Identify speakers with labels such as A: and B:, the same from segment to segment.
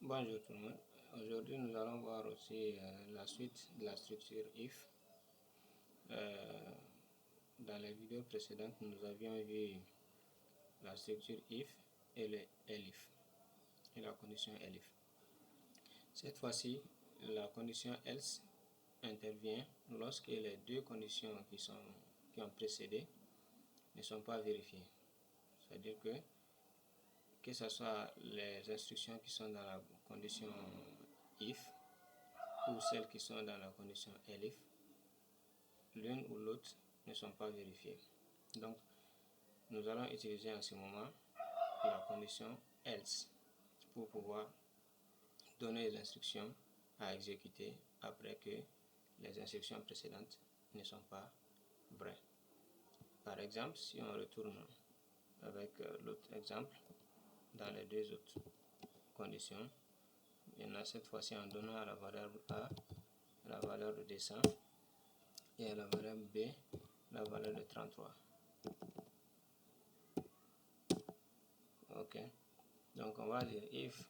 A: Bonjour tout le monde. Aujourd'hui, nous allons voir aussi la suite de la structure if. Dans les vidéos précédentes, nous avions vu la structure if et le elif et la condition elif. Cette fois-ci, la condition else intervient lorsque les deux conditions qui ont précédé ne sont pas vérifiées. C'est-à-dire que ce soit les instructions qui sont dans la condition if ou celles qui sont dans la condition elif, l'une ou l'autre ne sont pas vérifiées. Donc, nous allons utiliser en ce moment la condition else pour pouvoir donner les instructions à exécuter après que les instructions précédentes ne sont pas vraies. Par exemple, si on retourne avec l'autre exemple, dans les deux autres conditions, il y en a cette fois-ci en donnant à la variable A la valeur de dessin et à la variable B la valeur de 33. Ok, donc on va dire if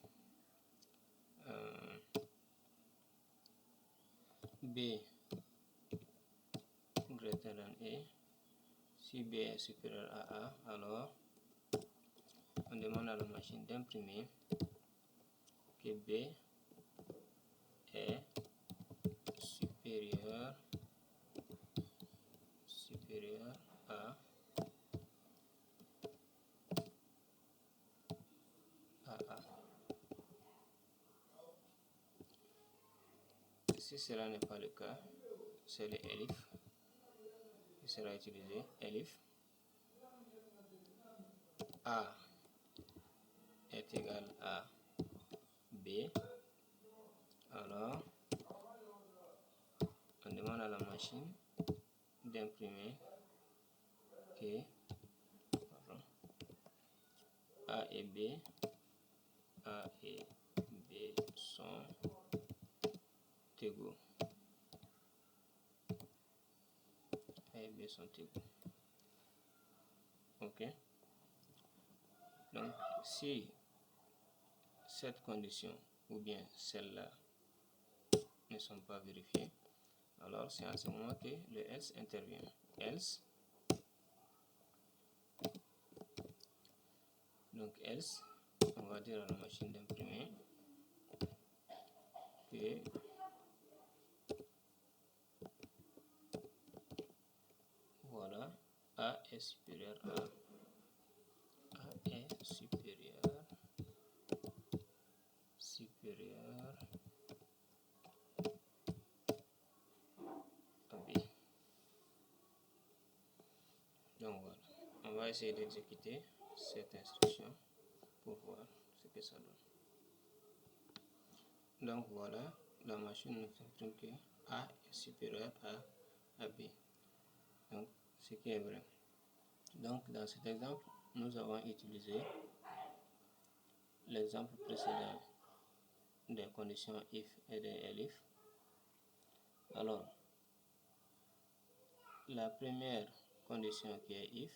A: B greater than A, si B est supérieur à A, alors on demande à la machine d'imprimer que B est supérieur à A. Si cela n'est pas le cas, c'est le elif qui sera utilisé. Elif A est égal à B, alors on demande à la machine d'imprimer que A et B sont égaux. A et B sont égaux. Ok. Donc, si cette condition ou bien celle-là ne sont pas vérifiées, alors c'est à ce moment que le else intervient. Else, donc else, on va dire à la machine d'imprimer que voilà, A est supérieur à A est supérieur à B. Donc voilà, on va essayer d'exécuter cette instruction pour voir ce que ça donne. Donc voilà, la machine nous imprime que A est supérieur à B. Donc, ce qui est vrai. Donc, dans cet exemple, nous avons utilisé l'exemple précédent des conditions if et de elif. Alors, la première condition qui est if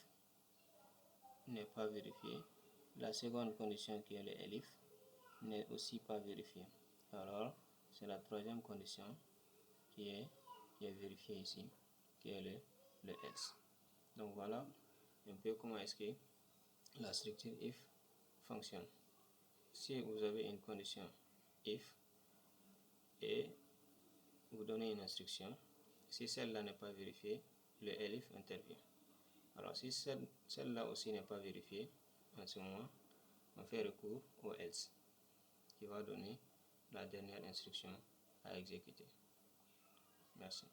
A: n'est pas vérifiée. La seconde condition qui est le elif n'est aussi pas vérifiée. Alors, c'est la troisième condition qui est vérifiée ici, qui est le else. Donc voilà un peu comment est-ce que la structure if fonctionne. Si vous avez une condition if et vous donnez une instruction, si celle-là n'est pas vérifiée, le elif intervient. Alors si celle-là aussi n'est pas vérifiée, en ce moment, on fait recours au else qui va donner la dernière instruction à exécuter. Merci.